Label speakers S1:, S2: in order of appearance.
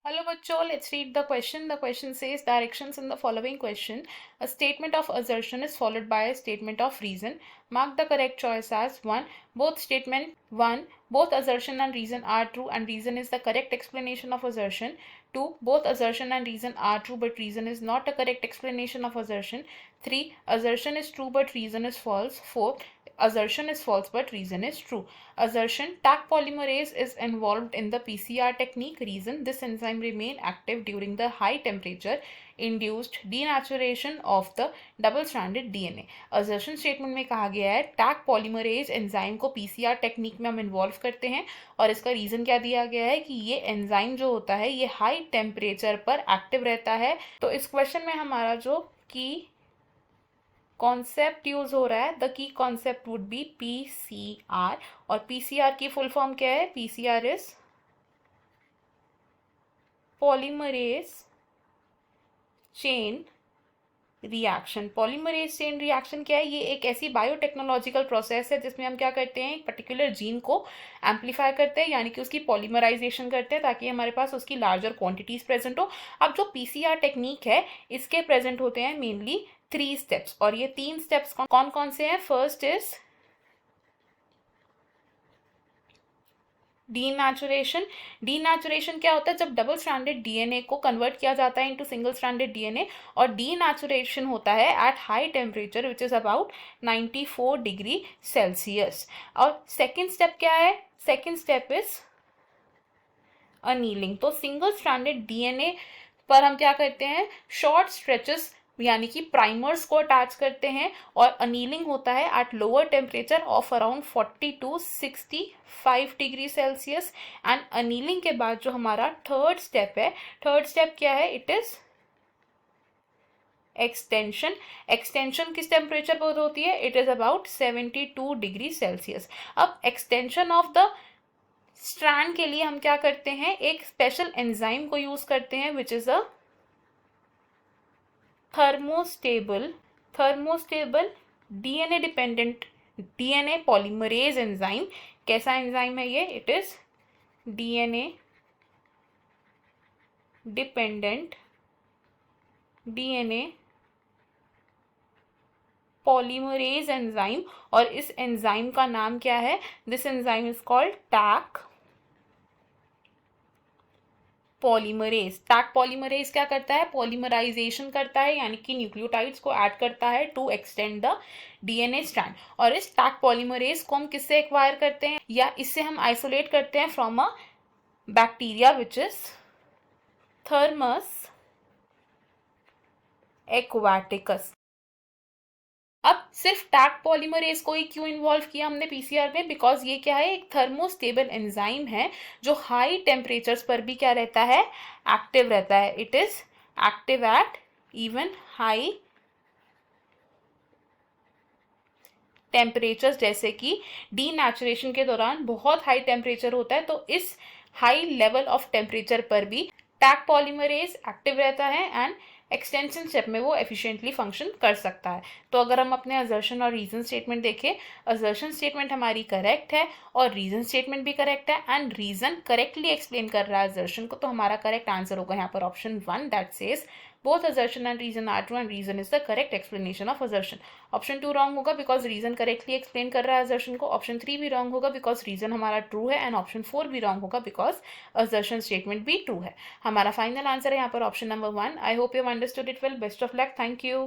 S1: Hello bachcho, let's read the question. The question says directions in the following question. A statement of assertion is followed by a statement of reason. Mark the correct choice as 1. Both assertion and reason are true and reason is the correct explanation of assertion. 2. Both assertion and reason are true but reason is not a correct explanation of assertion. 3. Assertion is true but reason is false. 4. Assertion is false but reason is true. Assertion: Taq polymerase is involved in the PCR technique. Reason: this enzyme remain active during the high temperature induced denaturation of the double stranded DNA. Assertion statement में कहा गया है Taq polymerase enzyme को PCR technique में हम involve करते हैं और इसका रीजन क्या दिया गया है कि ये एंजाइम जो होता है ये हाई टेम्परेचर पर एक्टिव रहता है. तो इस क्वेश्चन में हमारा जो की कॉन्सेप्ट यूज हो रहा है, the key concept would be PCR. और पीसीआर की फुल फॉर्म क्या है? PCR is polymerase chain reaction. Polymerase chain reaction क्या है? ये एक ऐसी बायोटेक्नोलॉजिकल प्रोसेस है जिसमें हम क्या करते हैं, एक पर्टिकुलर जीन को एम्पलीफाई करते हैं, यानी कि उसकी पॉलीमराइजेशन करते हैं ताकि हमारे पास उसकी लार्जर क्वांटिटीज प्रेजेंट हो. अब जो पीसीआर टेक्निक है इसके प्रेजेंट होते हैं मेनली 3 स्टेप्स, और ये 3 स्टेप्स कौन कौन से हैं? First is denaturation. डीनेचुरेशन क्या होता है? जब डबल स्ट्रैंडेड डीएनए को कन्वर्ट किया जाता है इनटू सिंगल स्ट्रैंडेड डीएनए, और डीनेचुरेशन होता है at high temperature which is about 94 degree Celsius. और सेकेंड स्टेप क्या है? Second step is annealing. तो सिंगल स्ट्रैंडेड डीएनए पर हम क्या करते हैं, शॉर्ट स्ट्रेचेस यानी कि प्राइमर्स को अटैच करते हैं, और अनीलिंग होता है at lower temperature of around 40 to 65 degree Celsius. And annealing के बाद जो हमारा थर्ड स्टेप है, थर्ड स्टेप क्या है? It is extension. एक्सटेंशन किस टेम्परेचर पर होती है? It is about 72 degree Celsius. अब एक्सटेंशन ऑफ द स्ट्रैंड के लिए हम क्या करते हैं, एक स्पेशल एंजाइम को यूज करते हैं which is a thermostable DNA dependent DNA polymerase enzyme. कैसा एंजाइम है ये? It is DNA dependent DNA polymerase enzyme. और इस एंजाइम का नाम क्या है? This enzyme is called Taq polymerase. Taq polymerase क्या करता है? पॉलीमराइजेशन करता है, यानी कि न्यूक्लियोटाइड्स को ऐड करता है to extend the DNA strand. और इस टैक पॉलीमरेज को हम किससे एक्वायर करते हैं, या इससे हम आइसोलेट करते हैं from a bacteria which is thermos aquaticus. अब सिर्फ टैक पॉलीमरेज को ही क्यों इन्वॉल्व किया हमने पीसीआर में? बिकॉज ये क्या है, एक थर्मोस्टेबल एंजाइम है जो हाई टेम्परेचर्स पर भी क्या रहता है, एक्टिव रहता है. It is active at even high temperatures. जैसे कि डीनेचुरेशन के दौरान बहुत हाई टेम्परेचर होता है, तो इस हाई लेवल ऑफ टेम्परेचर पर भी टैक पॉलीमरेज एक्टिव रहता है एंड एक्सटेंशन स्टेप में वो एफिशिएंटली फंक्शन कर सकता है. तो अगर हम अपने असर्शन और रीजन स्टेटमेंट देखें, असर्शन स्टेटमेंट हमारी करेक्ट है और रीजन स्टेटमेंट भी करेक्ट है, एंड रीजन करेक्टली एक्सप्लेन कर रहा है असर्शन को, तो हमारा करेक्ट आंसर होगा यहाँ पर option 1 that says both assertion and reason are true and reason is the correct explanation of assertion. Option 2 wrong होगा बिकॉज रीजन करेक्टली एक्सप्लेन कर रहा है assertion को. ऑप्शन 3 भी रॉन्ग होगा बिकॉज रीजन हमारा ट्रू है, एंड ऑप्शन 4 भी रॉन्ग होगा बिकॉज assertion स्टेटमेंट भी ट्रू है. हमारा फाइनल आंसर है यहाँ पर option number 1. I hope you understood it well. Best of luck. Thank you.